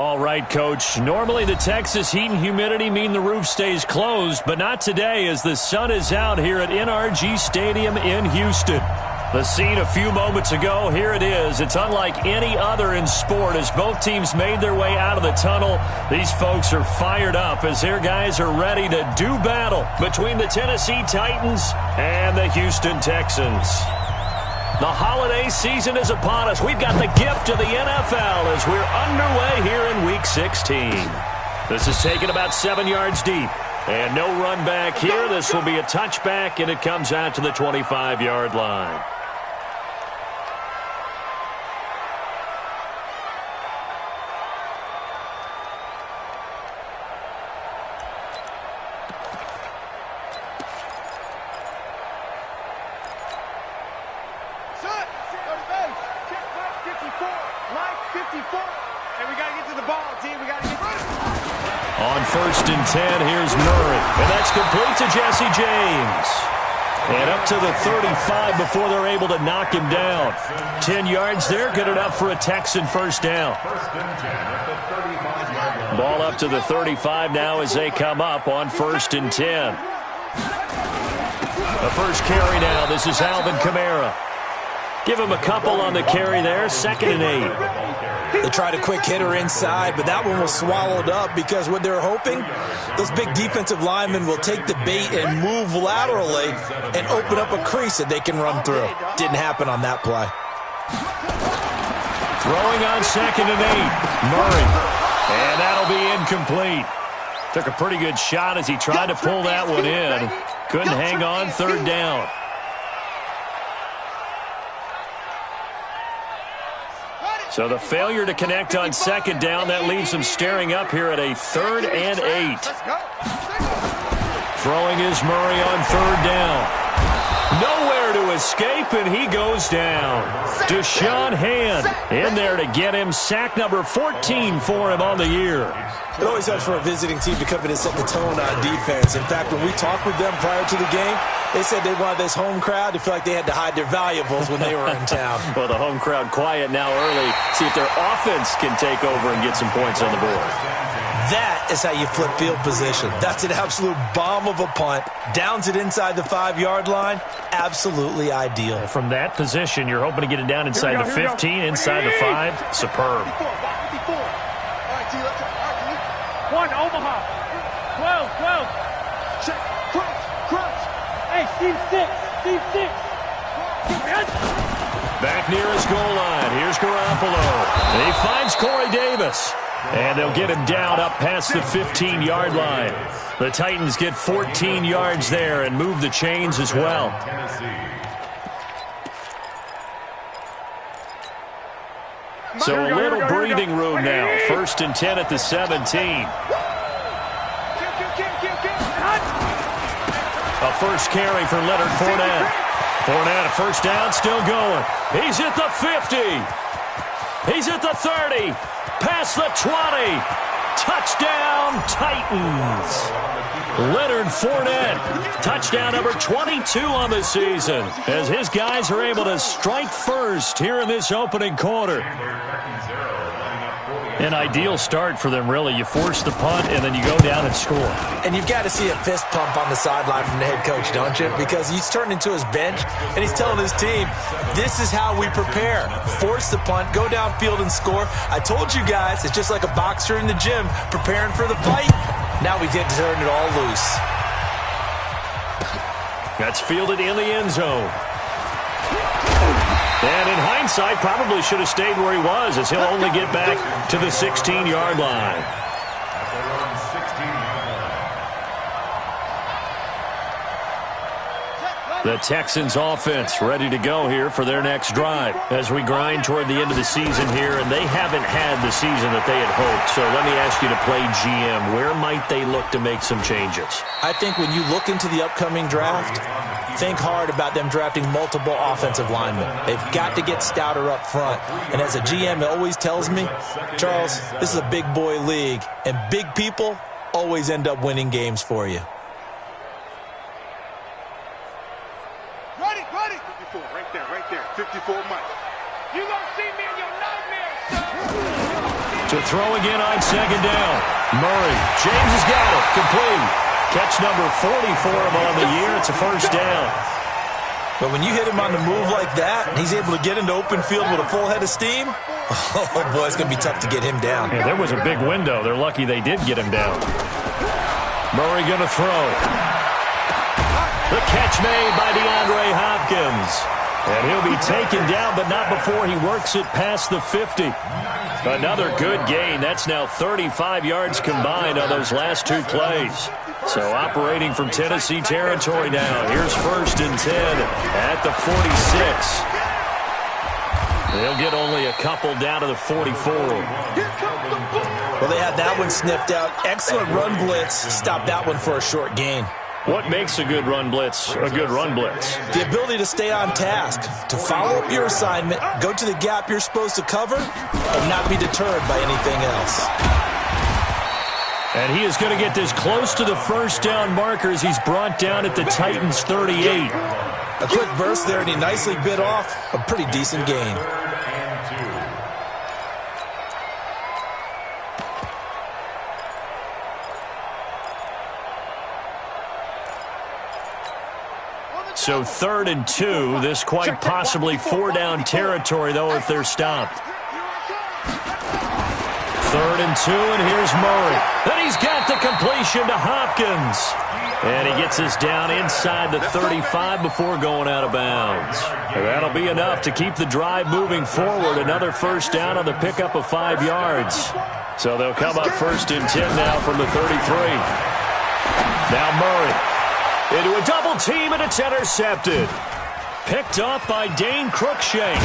All right, Coach. Normally the Texas heat and humidity mean the roof stays closed, but not today as the sun is out here at NRG Stadium in Houston. The scene a few moments ago, here it is. It's unlike any other in sport as both teams made their way out of the tunnel. These folks are fired up as their guys are ready to do battle between the Tennessee Titans and the Houston Texans. The holiday season is upon us. We've got the gift of the NFL as we're underway here in Week 16. This is taken about 7 yards deep. And no run back here. This will be a touchback, and it comes out to the 25-yard line. On 1st and 10, here's Murray. And that's complete to Jesse James. And up to the 35 before they're able to knock him down. 10 yards there, good enough for a Texan first down. Ball up to the 35 now as they come up on 1st and 10. The first carry now, this is Alvin Kamara. Give him a couple on the carry there, 2nd and 8. They tried a quick hitter inside, but that one was swallowed up because what they're hoping, those big defensive linemen will take the bait and move laterally and open up a crease that they can run through. Didn't happen on that play. Throwing on 2nd and 8, Murray. And that'll be incomplete. Took a pretty good shot as he tried to pull that one in. Couldn't hang on, 3rd down. So the failure to connect on 2nd down, that leaves him staring up here at a 3rd and 8. Throwing is Murray on 3rd down. Nowhere to escape, and he goes down. Deshaun Hand in there to get him. Sack number 14 for him on the year. It always helps for a visiting team to come in and set the tone on defense. In fact, when we talked with them prior to the game, they said they wanted this home crowd to feel like they had to hide their valuables when they were in town. Well, the home crowd quiet now early. See if their offense can take over and get some points on the board. That is how you flip field position. That's an absolute bomb of a punt. Downs it inside the 5-yard line. Absolutely ideal. From that position, you're hoping to get it down inside the 15, inside the 5. Superb. 1, Omaha. 12, 12. Check, crunch. Hey, Steve 6. Back near his goal line. Here's Garoppolo. And he finds Corey Davis. And they'll get him down up past the 15-yard line. The Titans get 14 yards there and move the chains as well. So a little breathing room now. 1st and 10 at the 17. A first carry for Leonard Fournette. Fournette, a first down, still going. He's at the 50. He's at the 30. Past the 20. Touchdown, Titans. Leonard Fournette, touchdown number 22 on the season, as his guys are able to strike first here in this opening quarter. An ideal start for them, really. You force the punt, and then you go down and score. And you've got to see a fist pump on the sideline from the head coach, don't you? Because he's turned into his bench, and he's telling his team, this is how we prepare. Force the punt, go downfield and score. I told you guys, it's just like a boxer in the gym preparing for the fight. Now we get to turn it all loose. That's fielded in the end zone. And in hindsight, probably should have stayed where he was, as he'll only get back to the 16-yard line. The Texans offense ready to go here for their next drive as we grind toward the end of the season here, and they haven't had the season that they had hoped. So let me ask you to play GM. Where might they look to make some changes? I think when you look into the upcoming draft, think hard about them drafting multiple offensive linemen. They've got to get stouter up front. And as a GM, it always tells me, Charles, this is a big boy league, and big people always end up winning games for you. Ready. 54, right there. 54 Mike. You gonna see me in your nightmares, son. To throw again on second down. Murray. James has got it. Complete. Catch number 40 for him on the year. It's a first down. But when you hit him on the move like that, and he's able to get into open field with a full head of steam, oh, boy, it's going to be tough to get him down. Yeah, there was a big window. They're lucky they did get him down. Murray going to throw. The catch made by DeAndre Hopkins. And he'll be taken down, but not before he works it past the 50. Another good gain. That's now 35 yards combined on those last two plays. So operating from Tennessee territory now. Here's 1st and 10 at the 46. They'll get only a couple down to the 44. Well, they had that one sniffed out. Excellent run blitz. Stopped that one for a short gain. What makes a good run blitz a good run blitz? The ability to stay on task, to follow up your assignment, go to the gap you're supposed to cover, and not be deterred by anything else. And he is going to get this close to the first down markers. He's brought down at the Titans' 38. A quick burst there, and he nicely bit off a pretty decent gain. So 3rd and 2. This quite possibly 4-down territory, though, if they're stopped. 3rd and 2, and here's Murray. And he's got the completion to Hopkins. And he gets us down inside the 35 before going out of bounds. And that'll be enough to keep the drive moving forward. Another first down on the pickup of 5 yards. So they'll come up 1st and 10 now from the 33. Now Murray. Into a double team, and it's intercepted. Picked off by Dane Cruikshank.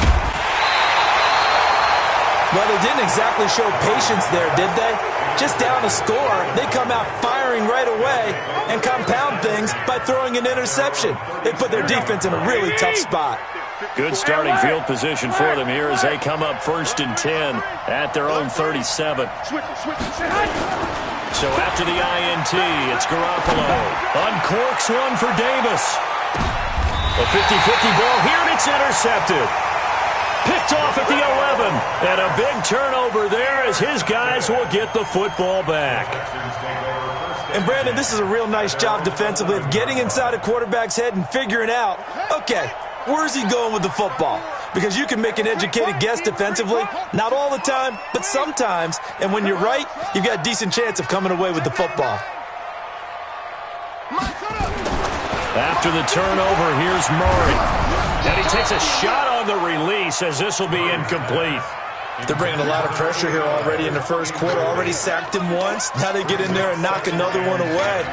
Well, they didn't exactly show patience there, did they? Just down a score, they come out firing right away and compound things by throwing an interception. They put their defense in a really tough spot. Good starting field position for them here as they come up 1st and 10 at their own 37. So after the INT, it's Garoppolo. Uncorks one for Davis. A 50-50 ball here, and it's intercepted. Picked off at the 11. And a big turnover there as his guys will get the football back. And, Brandon, this is a real nice job defensively of getting inside a quarterback's head and figuring out, okay, where's he going with the football? Because you can make an educated guess defensively, not all the time, but sometimes. And when you're right, you've got a decent chance of coming away with the football. After the turnover, here's Murray. And he takes a shot on the release as this will be incomplete. They're bringing a lot of pressure here already in the first quarter. Already sacked him once. Now they get in there and knock another one away.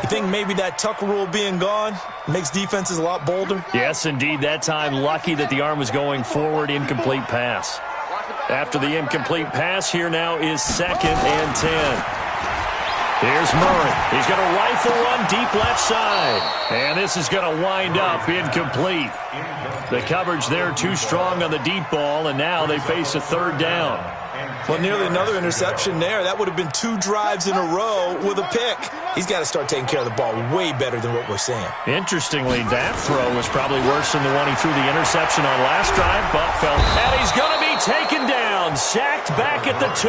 You think maybe that Tucker rule being gone makes defenses a lot bolder? Yes, indeed. That time, lucky that the arm was going forward. Incomplete pass. After the incomplete pass, here now is 2nd and 10. Here's Murray. He's going to rifle one deep left side. And this is going to wind up incomplete. The coverage there too strong on the deep ball, and now they face a 3rd down. Well, nearly another interception there. That would have been 2 drives in a row with a pick. He's got to start taking care of the ball way better than what we're seeing. Interestingly, that throw was probably worse than the one he threw the interception on last drive, but fell. And he's going to be taken down, sacked back at the 2.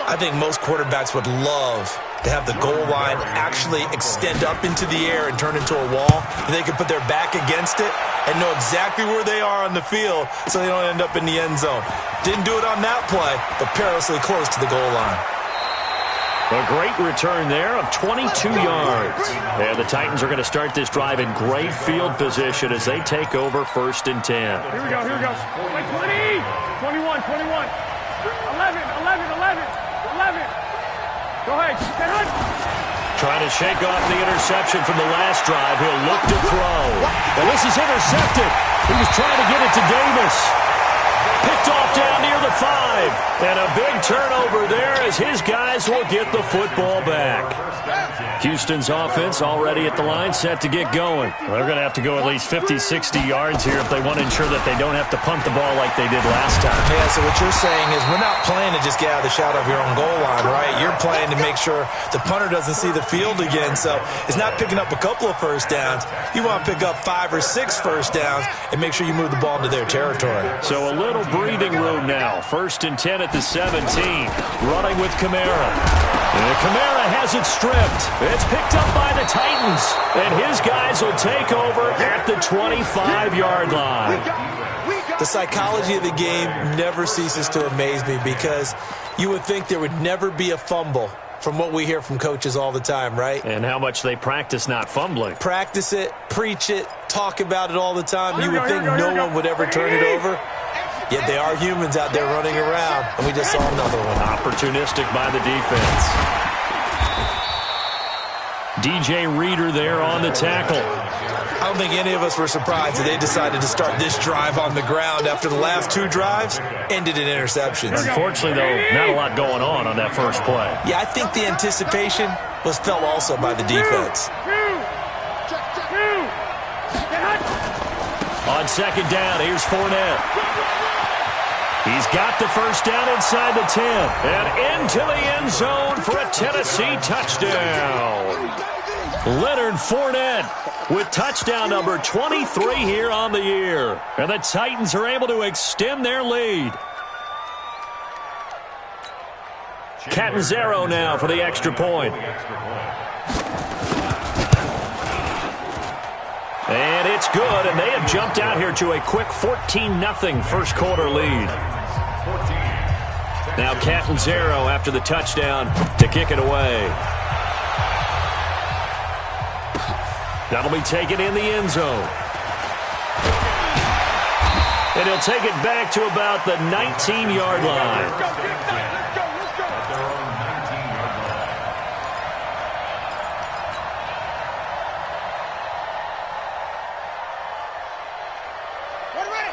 I think most quarterbacks would love to have the goal line actually extend up into the air and turn into a wall, and they can put their back against it and know exactly where they are on the field so they don't end up in the end zone. Didn't do it on that play, but perilously close to the goal line. A great return there of 22 yards. And the Titans are going to start this drive in great field position as they take over 1st and 10. Here we go, here we go. 20, 21, 21, 11, 11, 11, 11. Go ahead, get on. Trying to shake off the interception from the last drive. He'll look to throw. And this is intercepted. He was trying to get it to Davis. Picked off down near the 5. And a big turnover there as his guys will get the football back. Houston's offense already at the line, set to get going. Well, they're going to have to go at least 50, 60 yards here if they want to ensure that they don't have to punt the ball like they did last time. Yeah, so what you're saying is we're not playing to just get out of the shadow of your own goal line, right? You're playing to make sure the punter doesn't see the field again. So it's not picking up a couple of first downs. You want to pick up 5 or 6 first downs and make sure you move the ball into their territory. So a little breathing room now. 1st and 10 at the 17. Running with Kamara. And Kamara has it stripped. It's picked up by the Titans. And his guys will take over at the 25-yard line. The psychology of the game never ceases to amaze me because you would think there would never be a fumble from what we hear from coaches all the time, right? And how much they practice not fumbling. Practice it, preach it, talk about it all the time. You would think no one would ever turn it over. Yet they are humans out there running around, and we just saw another one. Opportunistic by the defense. DJ Reader there on the tackle. I don't think any of us were surprised that they decided to start this drive on the ground after the last 2 drives ended in interceptions. Unfortunately, though, not a lot going on that first play. Yeah, I think the anticipation was felt also by the defense. On 2nd down, here's Fournette. He's got the first down inside the 10 and into the end zone for a Tennessee touchdown. Leonard Fournette with touchdown number 23 here on the year. And the Titans are able to extend their lead. Catanzaro now for the extra point. And it's good, and they have jumped out here to a quick 14-0 first quarter lead. Now Catanzaro after the touchdown to kick it away. That'll be taken in the end zone. And he'll take it back to about the 19-yard line.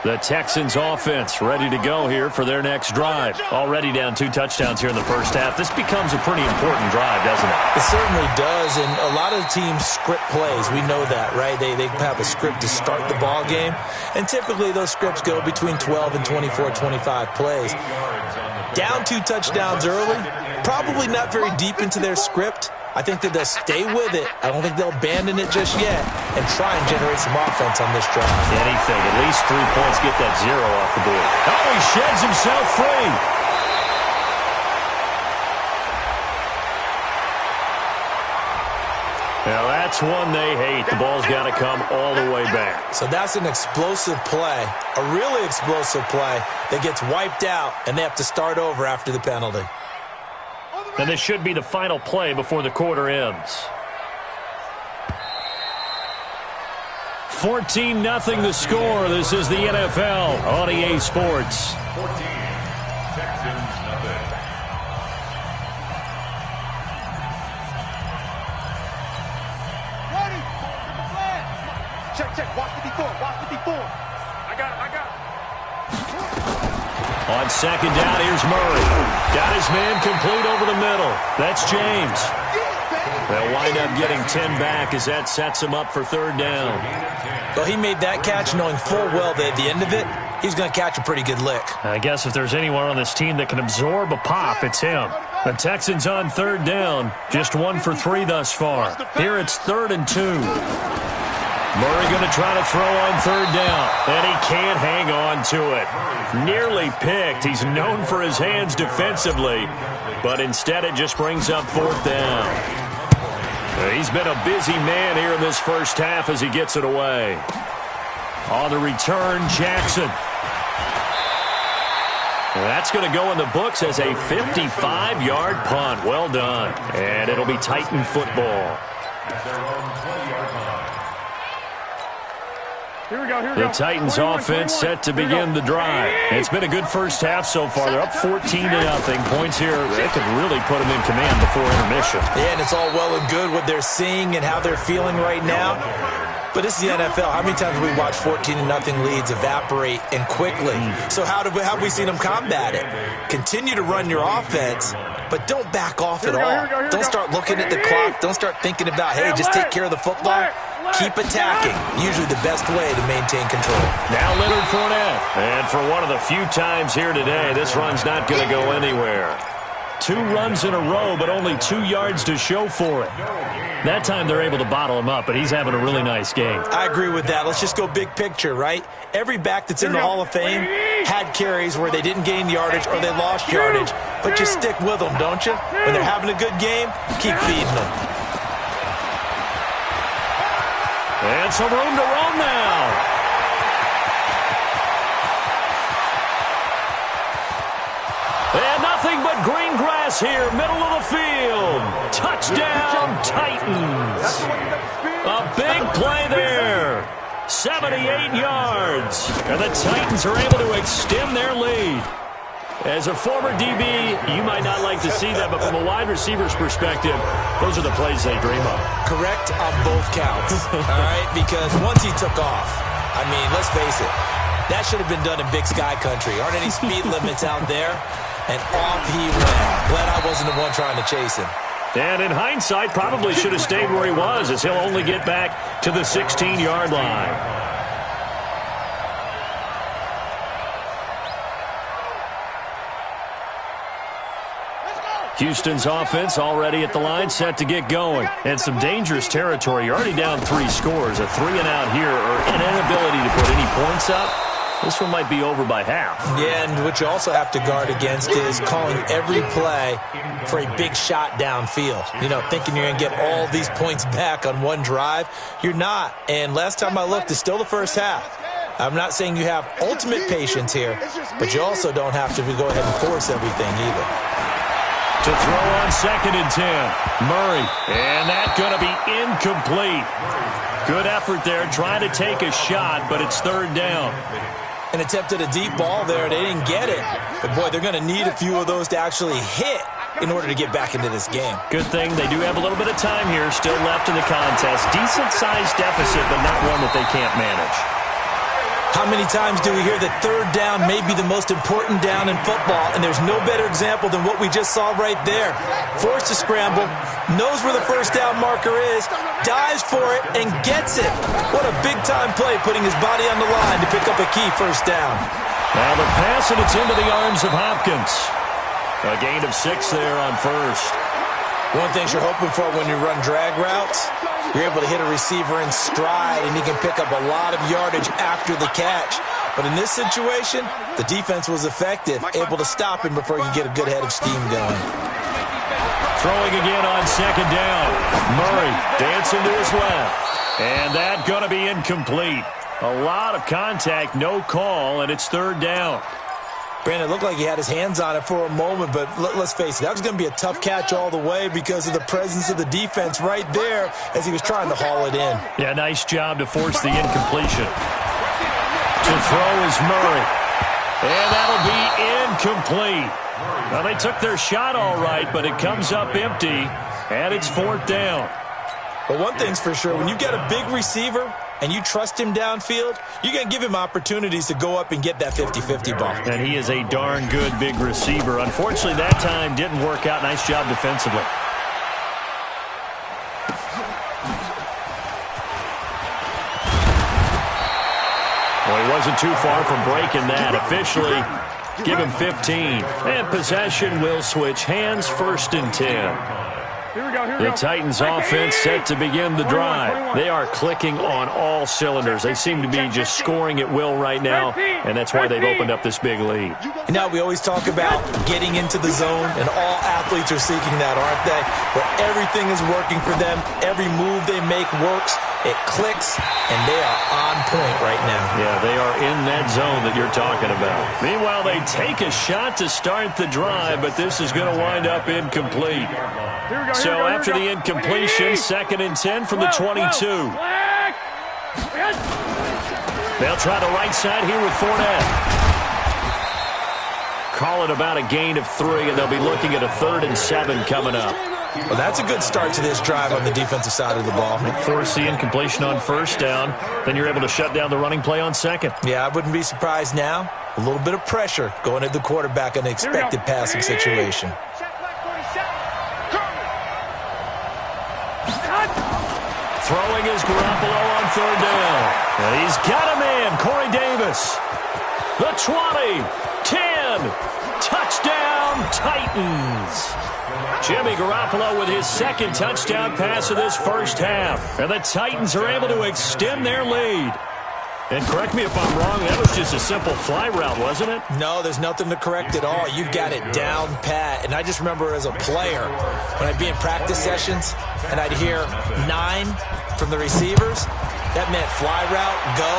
The Texans offense ready to go here for their next drive. Already down 2 touchdowns here in the first half. This becomes a pretty important drive, doesn't it? It certainly does, and a lot of teams script plays. We know that, right? They have a script to start the ball game, and typically those scripts go between 12 and 24, 25 plays. Down 2 touchdowns early, probably not very deep into their script. I think that they'll stay with it. I don't think they'll abandon it just yet and try and generate some offense on this drive. Anything. At least 3 points, get that 0 off the board. Oh, he sheds himself free. Now, that's one they hate. The ball's got to come all the way back. So that's an explosive play, a really explosive play that gets wiped out, and they have to start over after the penalty. And this should be the final play before the quarter ends. 14-0 the score. This is the NFL on EA Sports. 14, Texans nothing. Ready. Check. Watch 54. I got it. On 2nd down, here's Murray. Got his man complete over the middle. That's James. They'll wind up getting 10 back as that sets him up for 3rd down. Well, he made that catch knowing full well that at the end of it, he's going to catch a pretty good lick. I guess if there's anyone on this team that can absorb a pop, it's him. The Texans on 3rd down, just 1 for 3 thus far. Here it's 3rd and 2. Murray going to try to throw on 3rd down, and he can't hang on to it. Nearly picked. He's known for his hands defensively, but instead it just brings up 4th down. He's been a busy man here in this first half as he gets it away. On the return, Jackson. That's going to go in the books as a 55-yard punt. Well done. And it'll be Titan football. Here we go. The Titans offense set to begin the drive. It's been a good first half so far. They're up 14-0. Points here, they could really put them in command before intermission. Yeah, and it's all well and good what they're seeing and how they're feeling right now. But this is the NFL. How many times have we watched 14-0 leads evaporate and quickly? So how have we seen them combat it? Continue to run your offense, but don't back off at all. Don't start looking at the clock. Don't start thinking about, hey, just take care of the football. Keep attacking. Usually the best way to maintain control. Now Leonard Fournette. And for one of the few times here today, this run's not going to go anywhere. 2 runs in a row, but only 2 yards to show for it. That time they're able to bottle him up, but he's having a really nice game. I agree with that. Let's just go big picture, right? Every back that's in the Hall of Fame had carries where they didn't gain yardage or they lost yardage, but you stick with them, don't you? When they're having a good game, keep feeding them. And some room to roam now. And nothing but green grass here, middle of the field. Touchdown, Titans. A big play there. 78 yards. And the Titans are able to extend their lead. As a former DB, you might not like to see that, but from a wide receiver's perspective, those are the plays they dream of. Correct on both counts, all right? Because once he took off, I mean, let's face it, that should have been done in Big Sky Country. Aren't any speed limits out there? And off he went. Glad I wasn't the one trying to chase him. And in hindsight, probably should have stayed where he was, as he'll only get back to the 16-yard line. Houston's offense already at the line, set to get going. And some dangerous territory. You're already down 3 scores. A 3-and-out here, or an inability to put any points up. This one might be over by half. Yeah, and what you also have to guard against is calling every play for a big shot downfield. You know, thinking you're going to get all these points back on one drive. You're not. And last time I looked, it's still the first half. I'm not saying you have ultimate patience here, but you also don't have to go ahead and force everything either. To throw on 2nd and 10. Murray. And that's going to be incomplete. Good effort there, trying to take a shot, but it's 3rd down. And attempted a deep ball there. They didn't get it. But, boy, they're going to need a few of those to actually hit in order to get back into this game. Good thing they do have a little bit of time here still left in the contest. Decent-sized deficit, but not one that they can't manage. How many times do we hear that 3rd down may be the most important down in football, and there's no better example than what we just saw right there. Forced to scramble, knows where the 1st down marker is, dives for it, and gets it. What a big-time play, putting his body on the line to pick up a key 1st down. Now the pass, and it's into the arms of Hopkins. A gain of 6 there on 1st. One thing you're hoping for when you run drag routes, you're able to hit a receiver in stride, and he can pick up a lot of yardage after the catch. But in this situation, the defense was effective, able to stop him before he could get a good head of steam going. Throwing again on 2nd down. Murray dancing to his left. And that's going to be incomplete. A lot of contact, no call, and it's 3rd down. Brandon, it looked like he had his hands on it for a moment, but let's face it, that was going to be a tough catch all the way because of the presence of the defense right there as he was trying to haul it in. Yeah, nice job to force the incompletion. To throw is Murray. And that'll be incomplete. Well, they took their shot all right, but it comes up empty, and it's 4th down. But one thing's for sure, when you get a big receiver and you trust him downfield, you're going to give him opportunities to go up and get that 50-50 ball. And he is a darn good big receiver. Unfortunately, that time didn't work out. Nice job defensively. Well, he wasn't too far from breaking that. Officially, give him 15. And possession will switch hands, 1st and 10. The Titans offense set to begin the drive. They are clicking on all cylinders. They seem to be just scoring at will right now, and that's why they've opened up this big lead. You know, we always talk about getting into the zone, and all athletes are seeking that, aren't they? Where everything is working for them. Every move they make works. It clicks, and they are on point right now. Yeah, they are in that zone that you're talking about. Meanwhile, they take a shot to start the drive, but this is going to wind up incomplete. So after the incompletion, 2nd and 10 from the 22. They'll try the right side here with Fournette. Call it about a gain of 3, and they'll be looking at a 3rd and 7 coming up. Well, that's a good start to this drive on the defensive side of the ball. Force the incompletion on 1st down. Then you're able to shut down the running play on 2nd. Yeah, I wouldn't be surprised now. A little bit of pressure going at the quarterback in an expected passing situation. Throwing is Garoppolo on 3rd down. And he's got a man, Corey Davis. The 20, 10, touchdown Titans. Jimmy Garoppolo with his 2nd touchdown pass of this 1st half. And the Titans are able to extend their lead. And correct me if I'm wrong, that was just a simple fly route, wasn't it? No, there's nothing to correct at all. You've got it down pat. And I just remember as a player, when I'd be in practice sessions and I'd hear 9 from the receivers, that meant fly route, go,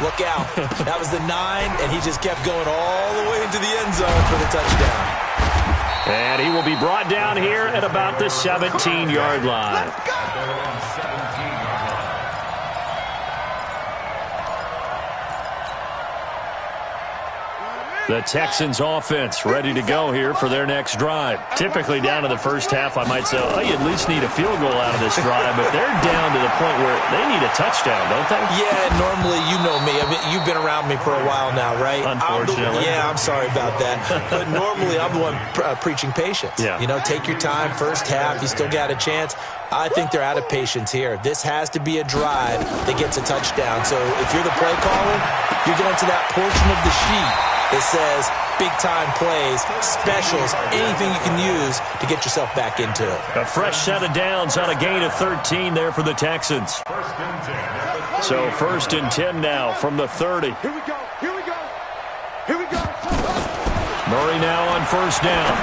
look out. That was the 9, and he just kept going all the way into the end zone for the touchdown. And he will be brought down here at about the 17-yard line. The Texans offense ready to go here for their next drive. Typically down to the first half, I might say, oh, you at least need a field goal out of this drive, but they're down to the point where they need a touchdown, don't they? Yeah, normally, you know me. I mean, you've been around me for a while now, right? Unfortunately. I'm sorry about that. But normally, I'm the one preaching patience. Yeah. You know, take your time, first half, you still got a chance. I think they're out of patience here. This has to be a drive that gets a touchdown. So if you're the play caller, you're going to that portion of the sheet that says big-time plays, specials, anything you can use to get yourself back into it. A fresh set of downs on a gain of 13 there for the Texans. So 1st and 10 now from the 30. Here we go. Here we go. Here we go. Murray now on 1st down.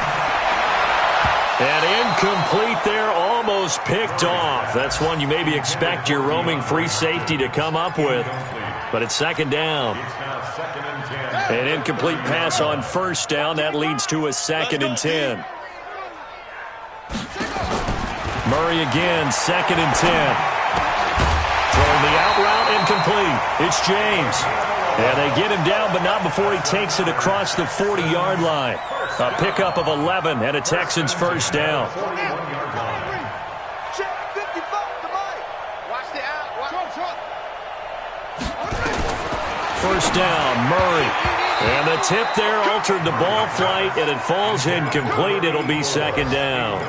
And incomplete there, almost picked off. That's one you maybe expect your roaming free safety to come up with. But it's 2nd down. An incomplete pass on 1st down. That leads to a 2nd and 10. Murray again, 2nd and 10. Throwing the out route, incomplete. It's James. And they get him down, but not before he takes it across the 40-yard line. A pickup of 11 and a Texans 1st down. First down, Murray. And the tip there altered the ball flight, and it falls incomplete. It'll be 2nd down.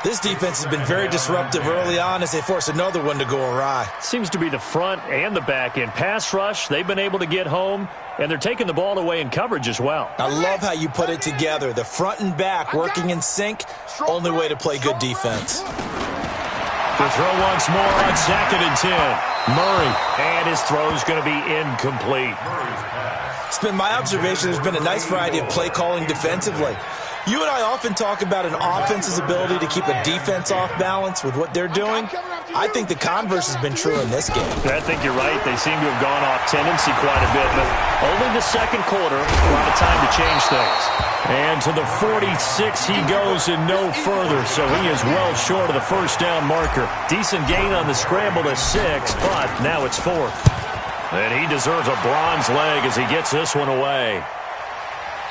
This defense has been very disruptive early on as they force another one to go awry. Seems to be the front and the back end. Pass rush, they've been able to get home, and they're taking the ball away in coverage as well. I love how you put it together. The front and back working in sync, only way to play good defense. The throw once more on 2nd and 10. Murray, and his throw's going to be incomplete. It's been my observation there's been a nice variety of play calling defensively. You and I often talk about an offense's ability to keep a defense off balance with what they're doing. I think the converse has been true in this game. I think you're right. They seem to have gone off tendency quite a bit, but only the 2nd quarter, a lot of time to change things. And to the 46 he goes and no further, so he is well short of the 1st down marker. Decent gain on the scramble to 6, but now it's 4th. And he deserves a bronze leg as he gets this one away.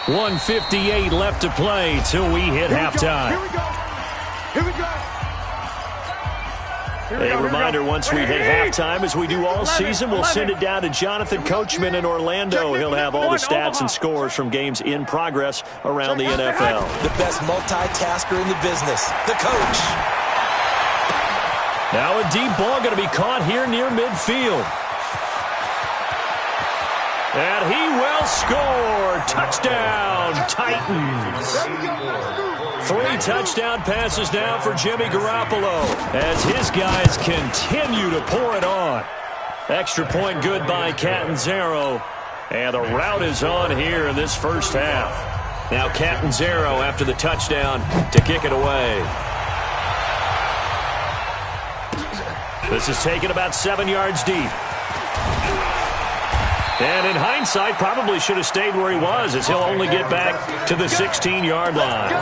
1:58 left to play till we hit halftime. Here we go. Here we go. A reminder, once we hit halftime, as we do all season, we'll send it down to Jonathan Coachman in Orlando. He'll have all the stats and scores from games in progress around the NFL. The best multitasker in the business, the coach. Now a deep ball going to be caught here near midfield. And he will score. Touchdown, Titans. 3 touchdown passes now for Jimmy Garoppolo as his guys continue to pour it on. Extra point good by Catanzaro. And the route is on here in this 1st half. Now Catanzaro after the touchdown to kick it away. This is taken about 7 yards deep. And in hindsight, probably should have stayed where he was as he'll only get back to the 16-yard line.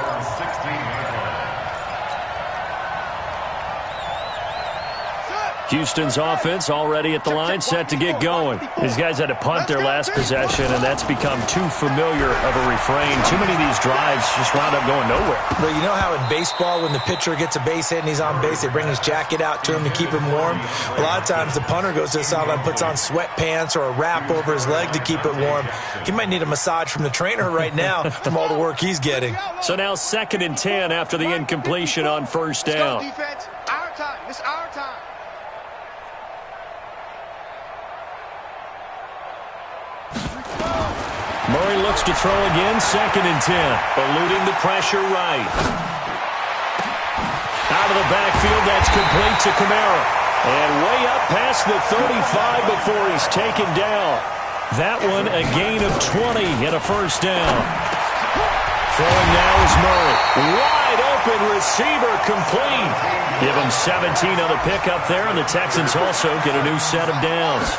Houston's offense already at the line, set to get going. These guys had to punt their last possession, and that's become too familiar of a refrain. Too many of these drives just wound up going nowhere. But you know how in baseball, when the pitcher gets a base hit and he's on base, they bring his jacket out to him to keep him warm? A lot of times the punter goes to the sideline, puts on sweatpants or a wrap over his leg to keep it warm. He might need a massage from the trainer right now from all the work he's getting. So now 2nd and 10 after the incompletion on 1st down. Defense, our time. It's our time. Murray looks to throw again, 2nd and 10. Eluding the pressure right. Out of the backfield, that's complete to Kamara. And way up past the 35 before he's taken down. That one a gain of 20 and a first down. Throwing now is Murray. Wide open receiver complete. Give him 17 on the pickup there, and the Texans also get a new set of downs.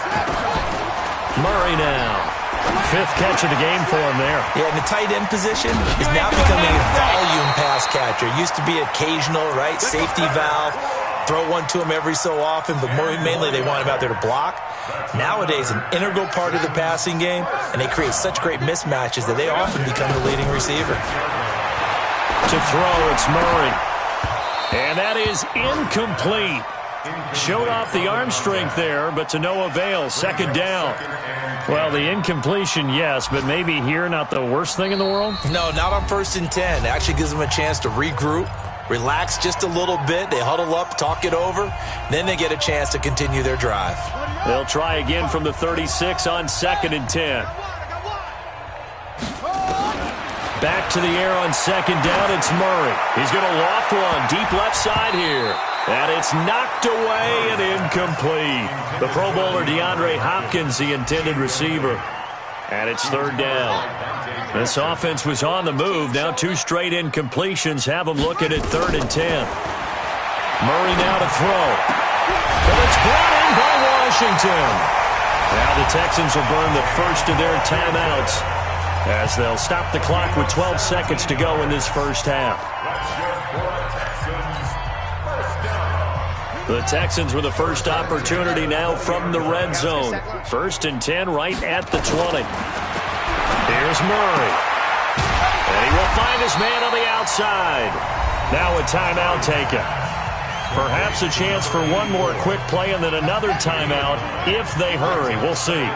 Murray now. 5th catch of the game for him there. Yeah, and the tight end position is now becoming a volume pass catcher. Used to be occasional, right? Safety valve. Throw one to him every so often, but mainly they want him out there to block. Nowadays, an integral part of the passing game, and they create such great mismatches that they often become the leading receiver. To throw, it's Murray. And that is incomplete. Showed off the arm strength there, but to no avail. 2nd down. Well, the incompletion, yes, but maybe here not the worst thing in the world? No, not on 1st and 10. It actually gives them a chance to regroup, relax just a little bit. They huddle up, talk it over. Then they get a chance to continue their drive. They'll try again from the 36 on 2nd and 10. Back to the air on 2nd down. It's Murray. He's going to loft one deep left side here. And it's knocked away and incomplete. The Pro Bowler DeAndre Hopkins, the intended receiver. And it's 3rd down. This offense was on the move. Now 2 straight incompletions have them looking at 3rd and 10. Murray now to throw. But it's brought in by Washington. Now the Texans will burn the first of their timeouts as they'll stop the clock with 12 seconds to go in this first half. The Texans with the first opportunity now from the red zone. 1st and 10 right at the 20. Here's Murray. And he will find his man on the outside. Now a timeout taken. Perhaps a chance for one more quick play and then another timeout if they hurry. We'll see.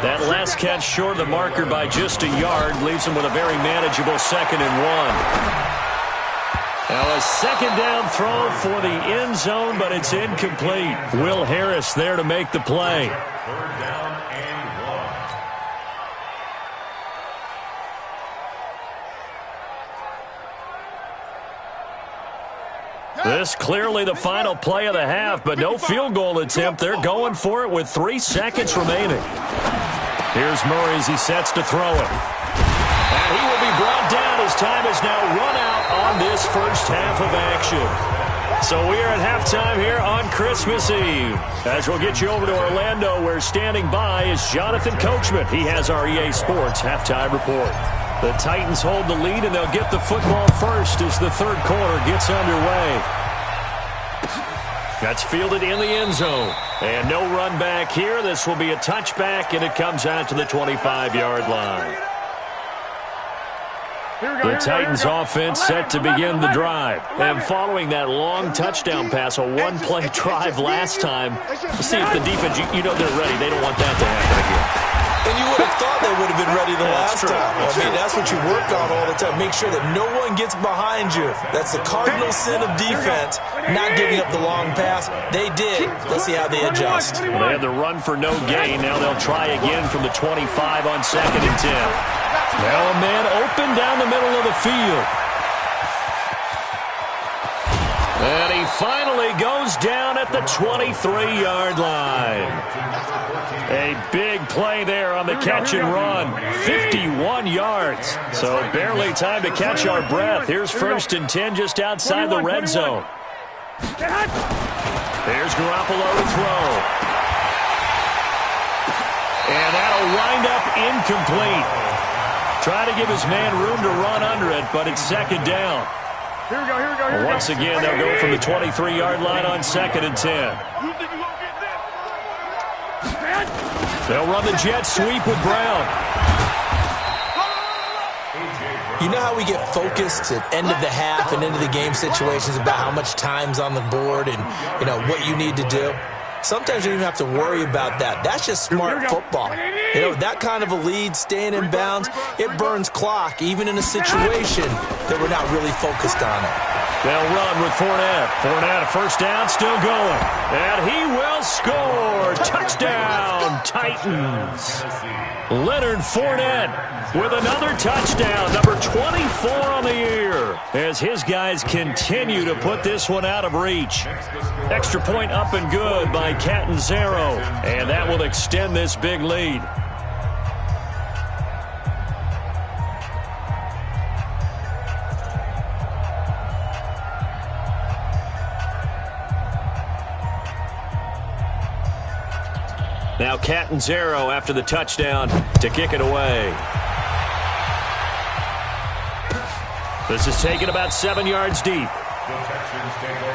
That last catch short of the marker by just a yard leaves them with a very manageable 2nd and 1. Now a 2nd down throw for the end zone, but it's incomplete. Will Harris there to make the play. 3rd down and 1. This clearly the final play of the half, but no field goal attempt. They're going for it with 3 seconds remaining. Here's Murray as he sets to throw it. And he will be brought down as time has now run out on this first half of action. So we are at halftime here on Christmas Eve. As we'll get you over to Orlando, where standing by is Jonathan Coachman. He has our EA Sports halftime report. The Titans hold the lead, and they'll get the football first as the 3rd quarter gets underway. That's fielded in the end zone. And no run back here. This will be a touchback, and it comes out to the 25-yard line. The Titans offense set to begin the drive. And following that long touchdown pass, a one-play drive last time, let's see if the defense, you know they're ready. They don't want that to happen again. And you would have thought they would have been ready the last time. I mean, that's what you work on all the time. Make sure that no one gets behind you. That's the cardinal sin of defense, not giving up the long pass. They did. Let's see how they adjust. Well, they had the run for no gain. Now they'll try again from the 25 on 2nd and 10. Now a man open down the middle of the field. And he finally goes down at the 23-yard line. A big play there on the catch and run. 51 yards. So barely time to catch our breath. Here's 1st and 10 just outside the red zone. There's Garoppolo to throw. And that'll wind up incomplete. Try to give his man room to run under it, but it's 2nd down. Here we go, here we go, here we go. Once again, they'll go from the 23-yard line on 2nd and 10. They'll run the jet sweep with Brown. You know how we get focused at end of the half and into the game situations about how much time's on the board and, you know, what you need to do? Sometimes you don't even have to worry about that. That's just smart football. You know, that kind of a lead, staying in bounds, it burns clock, even in a situation that we're not really focused on it. They'll run with Fournette. Fournette, a first down, still going. And he will score. Touchdown, Titans. Leonard Fournette with another touchdown, number 24 on the year, as his guys continue to put this one out of reach. Extra point up and good by Catanzaro, and that will extend this big lead. Now Catanzaro after the touchdown to kick it away. This is taken about 7 yards deep.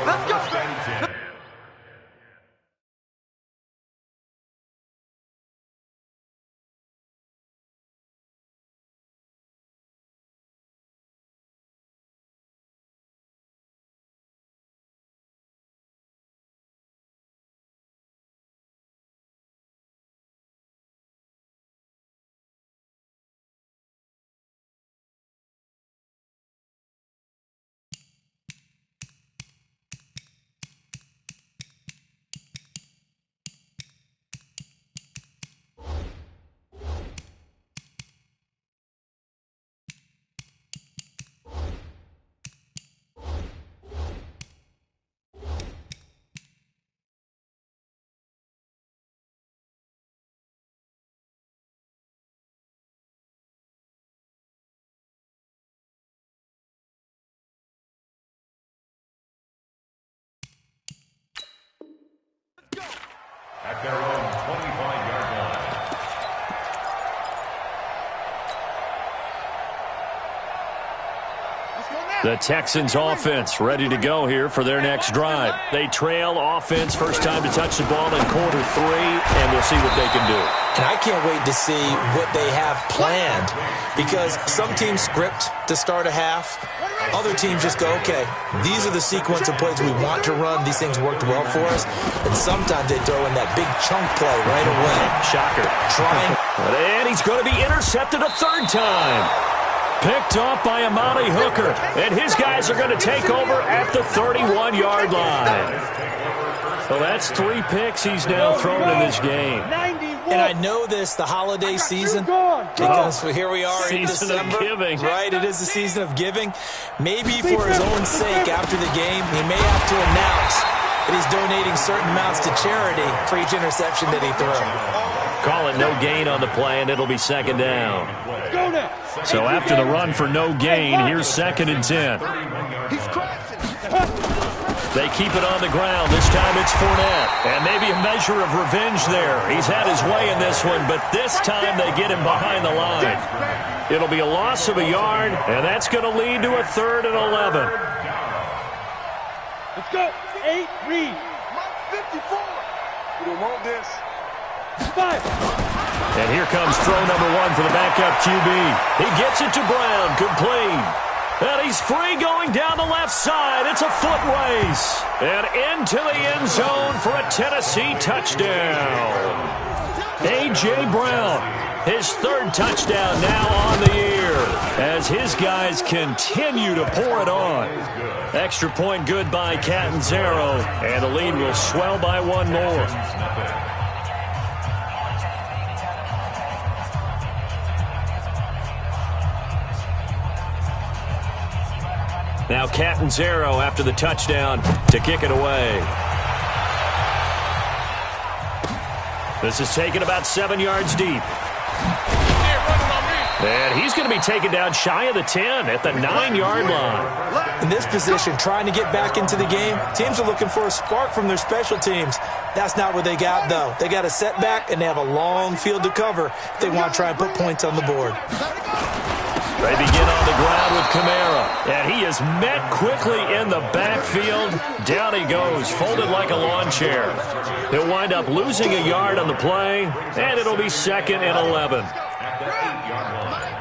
Let's go. At their own 25-yard line. The Texans offense ready to go here for their next drive. They trail offense, first time to touch the ball in quarter 3, and we'll see what they can do. And I can't wait to see what they have planned, because some teams script to start a half. Other teams just go, okay, these are the sequence of plays we want to run. These things worked well for us. And sometimes they throw in that big chunk play right away. Shocker. And he's going to be intercepted a third time. Picked off by Amani Hooker. And his guys are going to take over at the 31-yard line. So that's 3 picks he's now thrown in this game. And I know this, the holiday season, because here we are in December. Season of giving. Right, it is the season of giving. Maybe for his own sake after the game, he may have to announce that he's donating certain amounts to charity for each interception that he threw. Call it no gain on the play, and it'll be second down. So after the run for no gain, here's 2nd and 10. They keep it on the ground. This time it's Fournette. And maybe a measure of revenge there. He's had his way in this one, but this time they get him behind the line. It'll be a loss of a yard, and that's going to lead to a 3rd and 11. Let's go. 8, read. 54. You don't want this. 5. And here comes throw number 1 for the backup QB. He gets it to Brown, complete. And he's free going down the left side. It's a foot race. And into the end zone for a Tennessee touchdown. A.J. Brown, his 3rd touchdown now on the year, as his guys continue to pour it on. Extra point good by Catanzaro, and the lead will swell by 1 more. Now Catanzaro after the touchdown to kick it away. This is taken about 7 yards deep. And he's going to be taken down shy of the 10 at the 9-yard line. In this position, trying to get back into the game, teams are looking for a spark from their special teams. That's not what they got, though. They got a setback, and they have a long field to cover if they want to try and put points on the board. They begin on the ground with Kamara, and he is met quickly in the backfield. Down he goes, folded like a lawn chair. He'll wind up losing a yard on the play, and it'll be 2nd and 11.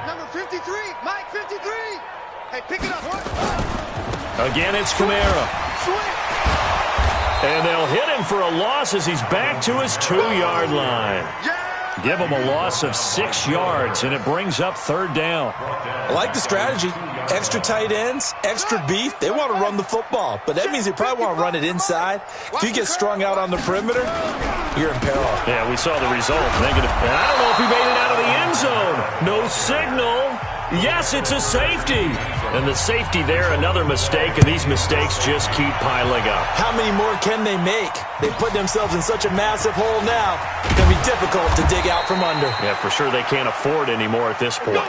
Number 53, Mike 53. Hey, pick it up. Again, it's Kamara. And they'll hit him for a loss as he's back to his 2-yard line. Give them a loss of 6 yards, and it brings up third down. I like the strategy. Extra tight ends, extra beef. They want to run the football, but that means they probably want to run it inside. If you get strung out on the perimeter, you're in peril. Yeah, we saw the result. Negative. And I don't know if he made it out of the end zone. No signal. Yes, it's a safety. And the safety there, another mistake, and these mistakes just keep piling up. How many more can they make? They put themselves in such a massive hole now. It's going to be difficult to dig out from under. Yeah, for sure they can't afford anymore at this point.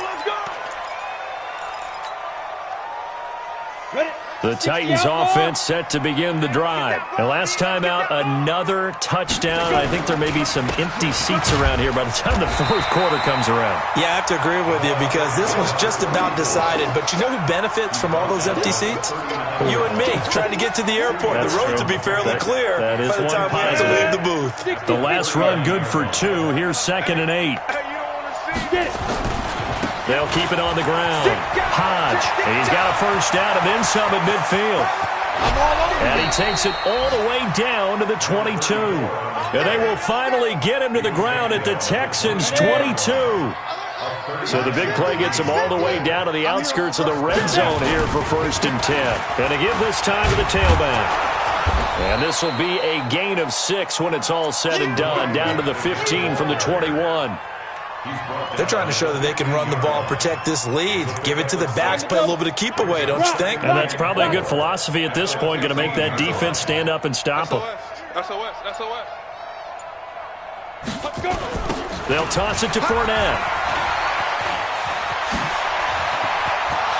The Titans offense set to begin the drive. And last time out, another touchdown. I think there may be some empty seats around here by the time the fourth quarter comes around. Yeah, I have to agree with you because this one's just about decided. But you know who benefits from all those empty seats? You and me, trying to get to the airport. That's the roads true. will be fairly clear that is by the time we have to leave the booth. The last run good for 2. Here's 2nd and 8. They'll keep it on the ground. Hodge, and he's got a first down and then some at midfield. And he takes it all the way down to the 22. And they will finally get him to the ground at the Texans' 22. So the big play gets him all the way down to the outskirts of the red zone here for 1st and 10. And to give this time to the tailback. And this will be a gain of 6 when it's all said and done, down to the 15 from the 21. They're trying to show that they can run the ball and protect this lead. Give it to the backs, play a little bit of keep away, don't you think? And that's probably a good philosophy at this point, going to make that defense stand up and stop them. SOS. Let's go. They'll toss it to Fournette.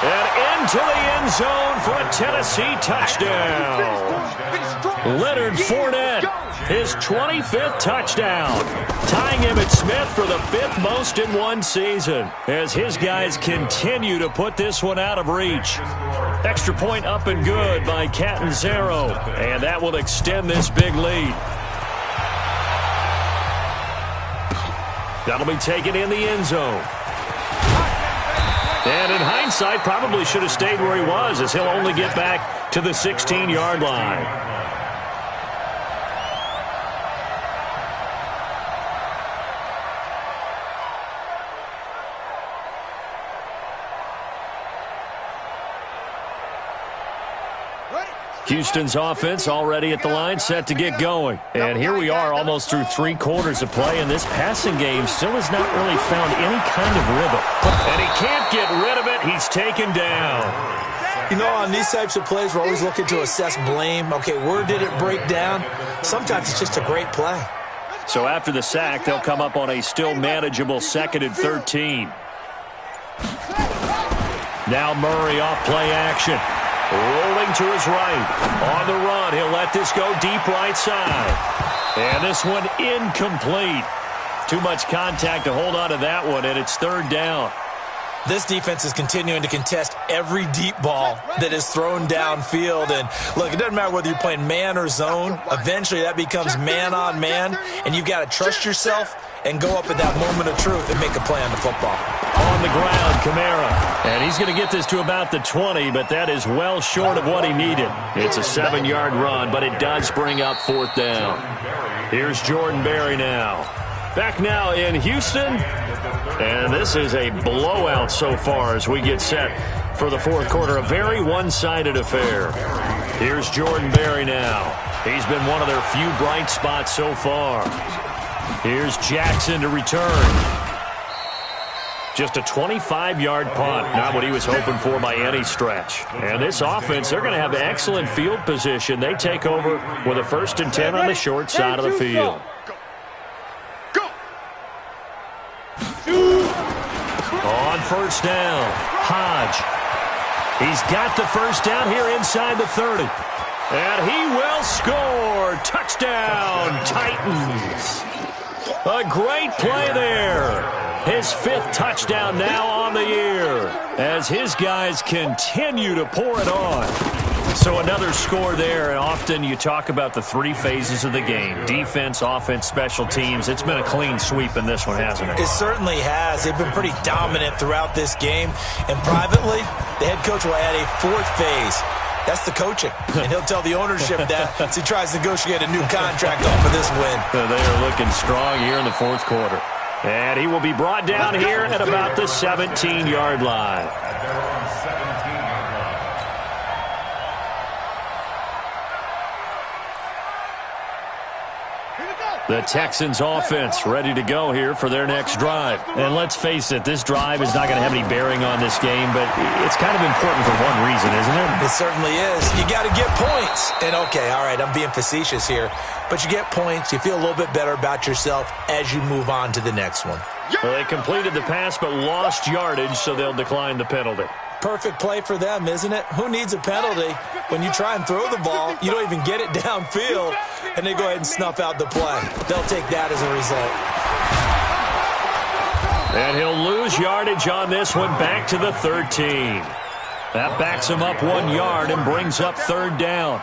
And into the end zone for a Tennessee touchdown. Leonard Fournette, his 25th touchdown, tying Emmitt Smith for the 5th most in one season as his guys continue to put this one out of reach. Extra point up and good by Catanzaro, and that will extend this big lead. That'll be taken in the end zone. And in hindsight, probably should have stayed where he was as he'll only get back to the 16-yard line. Houston's offense already at the line, set to get going. And here we are almost through 3 quarters of play, and this passing game still has not really found any kind of rhythm. And he can't get rid of it. He's taken down. You know, on these types of plays, we're always looking to assess blame. Okay, where did it break down? Sometimes it's just a great play. So after the sack, they'll come up on a still manageable 2nd and 13. Now Murray off play action. Rolling to his right. On the run, he'll let this go deep right side. And this one incomplete. Too much contact to hold on to that one, and it's 3rd down. This defense is continuing to contest every deep ball that is thrown downfield. And, look, it doesn't matter whether you're playing man or zone. Eventually, that becomes man-on-man, and you've got to trust yourself and go up at that moment of truth and make a play on the football. On the ground, Kamara. And he's going to get this to about the 20, but that is well short of what he needed. It's a 7-yard run, but it does bring up 4th down. Here's Jordan Berry now. Back now in Houston. And this is a blowout so far as we get set for the 4th quarter. A very one-sided affair. Here's Jordan Berry now. He's been one of their few bright spots so far. Here's Jackson to return. Just a 25-yard punt. Not what he was hoping for by any stretch. And this offense, they're going to have excellent field position. They take over with a 1st and 10 on the short side of the field. On 1st down, Hodge. He's got the first down here inside the 30. And he will score. Touchdown, Titans. A great play there. His 5th touchdown now on the year as his guys continue to pour it on. So another score there, and often you talk about the 3 phases of the game. Defense, offense, special teams. It's been a clean sweep in this one, hasn't it? It certainly has. They've been pretty dominant throughout this game. And privately, the head coach will add a 4th phase. That's the coaching. And he'll tell the ownership that as he tries to negotiate a new contract off of this win. They are looking strong here in the 4th quarter. And he will be brought down here at about the 17-yard line. At their own 17-yard line. The Texans offense ready to go here for their next drive. And let's face it, this drive is not going to have any bearing on this game, but it's kind of important for one reason, isn't it? It certainly is. You got to get points. And okay, all right, I'm being facetious here, but you get points, you feel a little bit better about yourself as you move on to the next one. Well, they completed the pass but lost yardage, so they'll decline the penalty. Perfect play for them, isn't it? Who needs a penalty when you try and throw the ball, you don't even get it downfield, and they go ahead and snuff out the play. They'll take that as a result. And he'll lose yardage on this one, back to the 13. That backs him up 1 yard and brings up third down.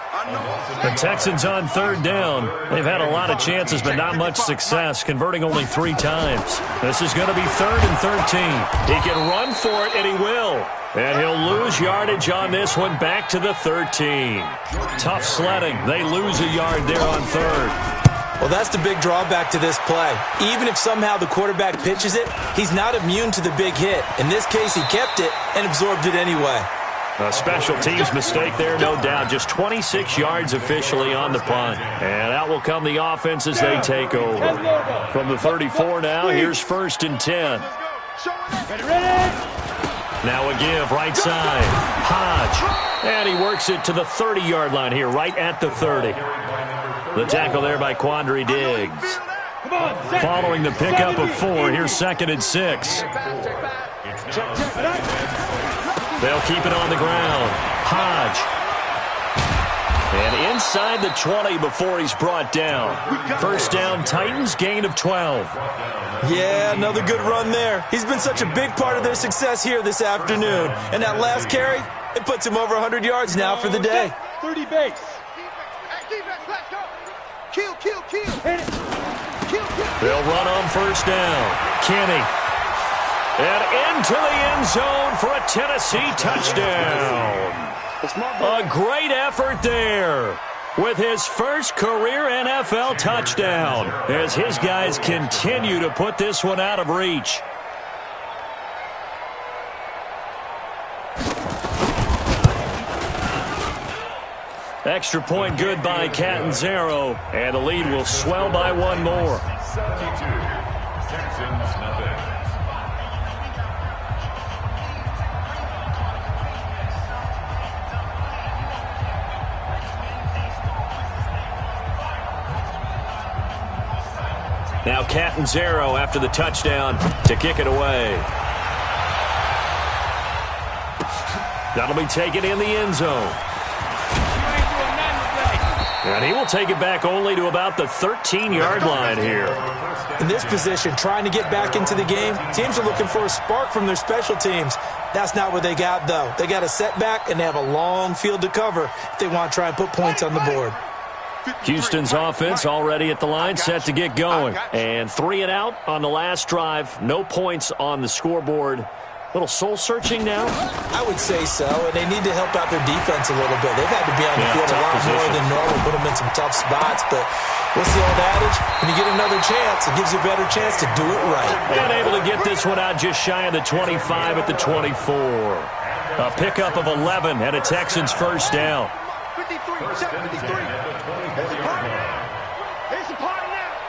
The Texans on third down. They've had a lot of chances, but not much success, converting only 3 times. This is going to be 3rd and 13. He can run for it, and he will. And he'll lose yardage on this one, back to the 13. Tough sledding. They lose a yard there on third. Well, that's the big drawback to this play. Even if somehow the quarterback pitches it, he's not immune to the big hit. In this case, he kept it and absorbed it anyway. A special teams mistake there, no doubt. Just 26 yards officially on the punt. And out will come the offense as they take over. From the 34 now, here's 1st and 10. Now a give, right side. Hodge. And he works it to the 30-yard line here, right at the 30. The tackle there by Quandre Diggs. Following the pickup of 4, here's 2nd and 6. They'll keep it on the ground. Hodge. And inside the 20 before he's brought down. First down, Titans, gain of 12. Yeah, another good run there. He's been such a big part of their success here this afternoon. And that last carry, it puts him over 100 yards now for the day. 30 base. Kill. Hit it. Kill. They'll run on first down. Kenny. And into the end zone for a Tennessee touchdown. A great effort there with his first career NFL touchdown as his guys continue to put this one out of reach. Extra point good by Catanzaro, and the lead will swell by 1 more. 72. Texans nothing. Now Catanzaro after the touchdown to kick it away. That'll be taken in the end zone. And he will take it back only to about the 13-yard line here. In this position, trying to get back into the game, teams are looking for a spark from their special teams. That's not what they got, though. They got a setback, and they have a long field to cover if they want to try and put points on the board. Houston's offense already at the line, set to get going. And 3 and out on the last drive. No points on the scoreboard. Little soul-searching now? I would say so, and they need to help out their defense a little bit. They've had to be on the field a lot more than normal, put them in some tough spots. But what's the old adage? When you get another chance, it gives you a better chance to do it right. And able to get this one out just shy of the 25 at the 24. A pickup of 11 and a Texans first down. 53. First and 10 at the 24-yard line. Here's the party now.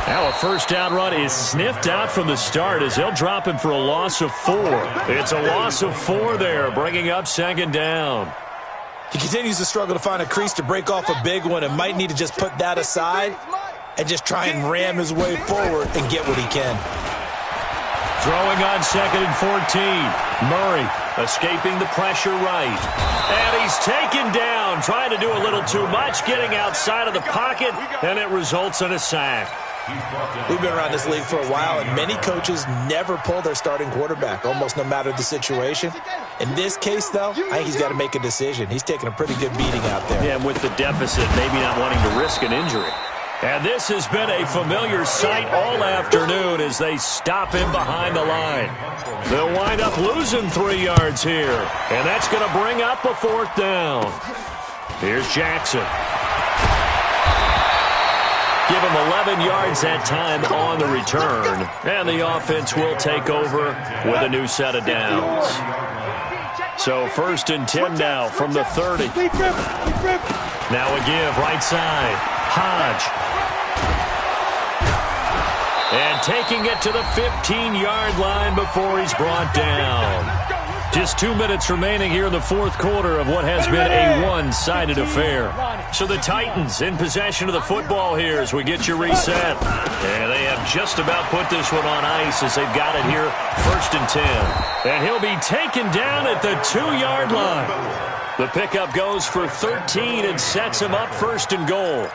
Now a first down run is sniffed out from the start as they'll drop him for a loss of 4. It's a loss of 4 there, bringing up 2nd down. He continues to struggle to find a crease to break off a big one and might need to just put that aside and just try and ram his way forward and get what he can. Throwing on 2nd and 14. Murray escaping the pressure right. And he's taken down, trying to do a little too much, getting outside of the pocket, and it results in a sack. We've been around this league for a while, and many coaches never pull their starting quarterback, almost no matter the situation. In this case, though, I think he's got to make a decision. He's taking a pretty good beating out there. Yeah, and with the deficit, maybe not wanting to risk an injury. And this has been a familiar sight all afternoon as they stop him behind the line. They'll wind up losing 3 yards here. And that's going to bring up a 4th down. Here's Jackson. Give him 11 yards that time on the return. And the offense will take over with a new set of downs. So 1st and 10 now from the 30. Now a give right side. Hodge. And taking it to the 15-yard line before he's brought down. Just 2 minutes remaining here in the 4th quarter of what has been a one-sided affair. So the Titans in possession of the football here as we get you reset. And they have just about put this one on ice as they've got it here 1st and 10. And he'll be taken down at the 2-yard line. The pickup goes for 13 and sets him up 1st and goal.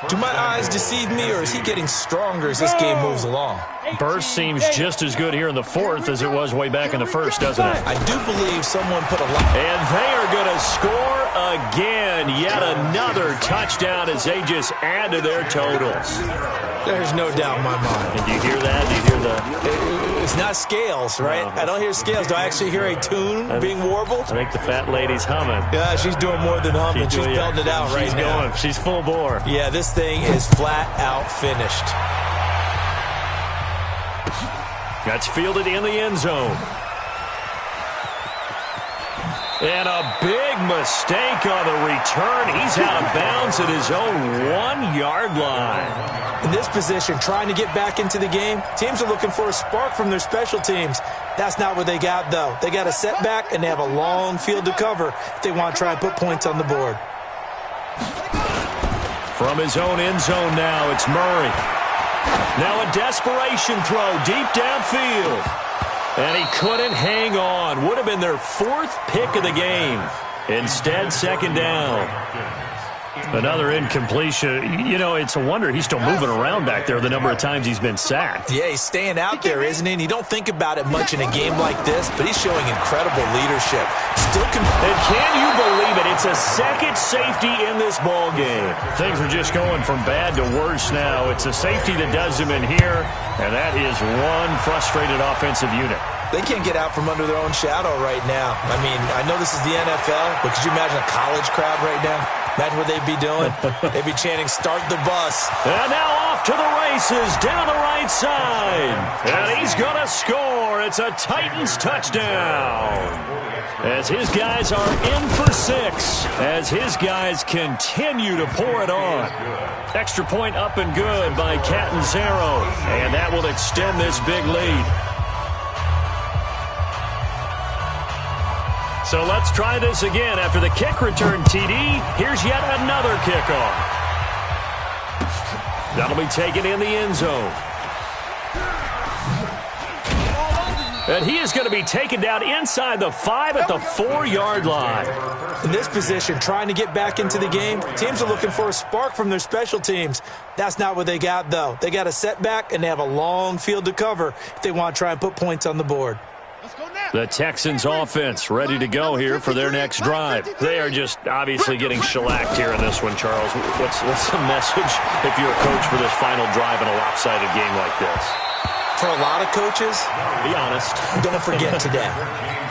Do my eyes deceive me, or is he getting stronger as this game moves along? Burst seems just as good here in the 4th as it was way back in the 1st, doesn't it? I do believe someone put a lot. And they are going to score again. Yet another touchdown as they just add to their totals. There's no doubt in my mind. And do you hear that? Do you hear the... It's not scales, right? I don't hear scales. Do I actually hear a tune being warbled? I think the fat lady's humming. Yeah, she's doing more than humming. She's belting it out right now. Going. She's full bore. Yeah, this thing is flat out finished. That's fielded in the end zone. And a big mistake on the return. He's out of bounds at his own 1-yard line. In this position, trying to get back into the game, teams are looking for a spark from their special teams. That's not what they got, though. They got a setback, and they have a long field to cover if they want to try and put points on the board. From his own end zone now, it's Murray. Now a desperation throw deep downfield. And he couldn't hang on. Would have been their 4th pick of the game. Instead, 2nd down. Another incompletion. You know, it's a wonder he's still moving around back there the number of times he's been sacked. Yeah, he's staying out there, isn't he? And you don't think about it much in a game like this, but he's showing incredible leadership. And can you believe it? It's a 2nd safety in this ball game. Things are just going from bad to worse now. It's a safety that does him in here, and that is one frustrated offensive unit. They can't get out from under their own shadow right now. I mean, I know this is the NFL, but could you imagine a college crowd right now? Imagine what they'd be doing. They'd be chanting, "Start the bus." And now off to the races down the right side. And he's going to score. It's a Titans touchdown. As his guys are in for 6. As his guys continue to pour it on. Extra point up and good by Catanzaro. And that will extend this big lead. So let's try this again. After the kick return, TD, here's yet another kickoff. That'll be taken in the end zone. And he is going to be taken down inside the 5 at the 4-yard line. In this position, trying to get back into the game, teams are looking for a spark from their special teams. That's not what they got, though. They got a setback, and they have a long field to cover if they want to try and put points on the board. The Texans offense ready to go here for their next drive. They are just obviously getting shellacked here in this one, Charles. What's the message if you're a coach for this final drive in a lopsided game like this? For a lot of coaches, be honest. Don't forget today.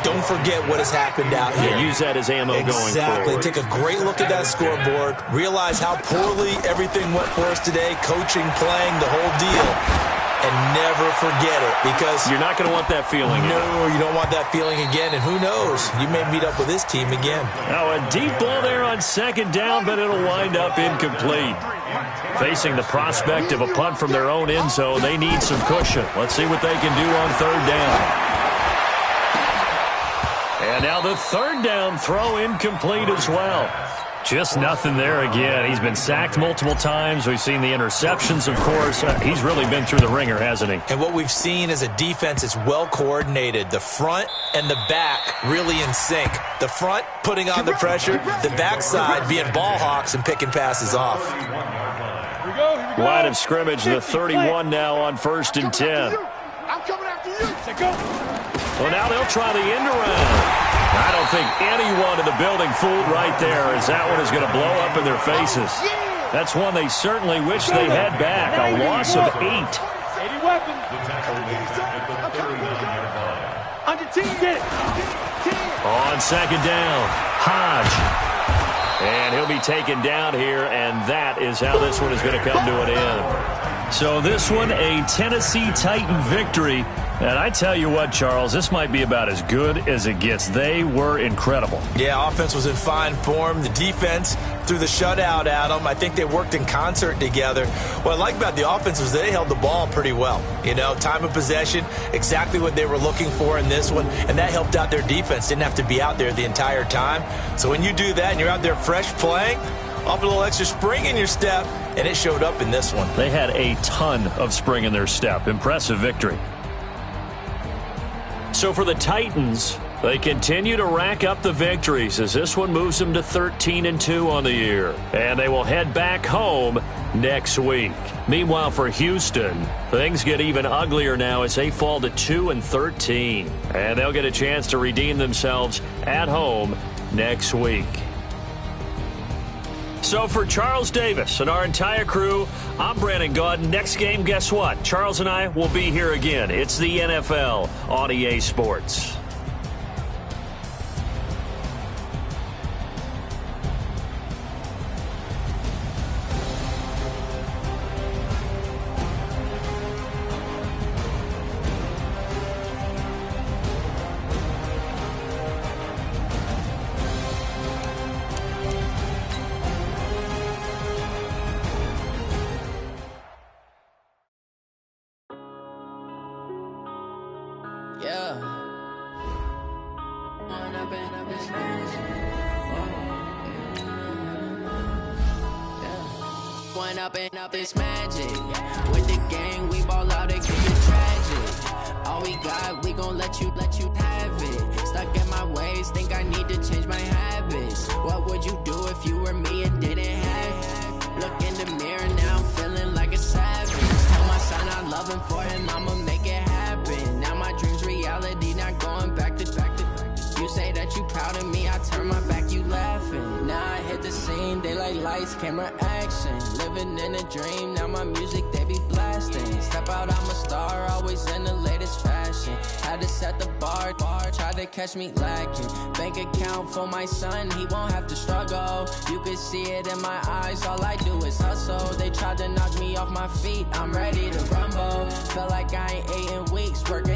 Don't forget what has happened out here. Yeah, use that as ammo going forward. Exactly. Take a great look at that scoreboard. Realize how poorly everything went for us today. Coaching, playing, the whole deal. And never forget it, because you're not going to want that feeling. No, you don't want that feeling again. And who knows? You may meet up with this team again. Now a deep ball there on 2nd down, but it'll wind up incomplete. Facing the prospect of a punt from their own end zone, they need some cushion. Let's see what they can do on 3rd down. And now the 3rd down throw incomplete as well. Just nothing there again. He's been sacked multiple times. We've seen the interceptions, of course. He's really been through the ringer, hasn't he? And what we've seen is a defense that's well coordinated. The front and the back really in sync. The front putting on the pressure. The backside being ball hawks and picking passes off. Line of scrimmage, the 31 now on 1st and 10. I'm coming after you. Well, now they'll try the end around. I don't think anyone in the building fooled right there, as that one is going to blow up in their faces. That's one they certainly wish they had back. A loss of 8. 80 weapons. The tackle made at the 39-yard line. Under 10. Get it. 10. On second down, Hodge. And he'll be taken down here, and that is how this one is going to come to an end. So this one, a Tennessee Titan victory. And I tell you what, Charles, this might be about as good as it gets. They were incredible. Yeah, offense was in fine form. The defense threw the shutout at them. I think they worked in concert together. What I like about the offense was they held the ball pretty well. You know, time of possession, exactly what they were looking for in this one, and that helped out their defense. Didn't have to be out there the entire time. So when you do that and you're out there fresh playing, off a little extra spring in your step, and it showed up in this one. They had a ton of spring in their step. Impressive victory. So for the Titans, they continue to rack up the victories as this one moves them to 13-2 on the year. And they will head back home next week. Meanwhile, for Houston, things get even uglier now as they fall to 2-13. And they'll get a chance to redeem themselves at home next week. So for Charles Davis and our entire crew, I'm Brandon Gaudin. Next game, guess what? Charles and I will be here again. It's the NFL on EA Sports. Up this magic with the gang, we ball out, it can be tragic. All we got, we gon' let you have it. Stuck in my ways, think I need to change my habits. What would you do if you were me and didn't have it? Look in the mirror now, I'm feeling like a savage. Tell my son I love him, for him I'ma make it happen. Now my dreams reality, not going back to. You say that you proud of me, I turn my back, you laughing. Now I hit the scene, daylight lights, camera action. Living in a dream, now my music, they be blasting. Step out, I'm a star, always in the latest fashion. Had to set the bar, try to catch me lacking. Bank account for my son, he won't have to struggle. You can see it in my eyes, all I do is hustle. They tried to knock me off my feet, I'm ready to rumble. Felt like I ain't ate in weeks, working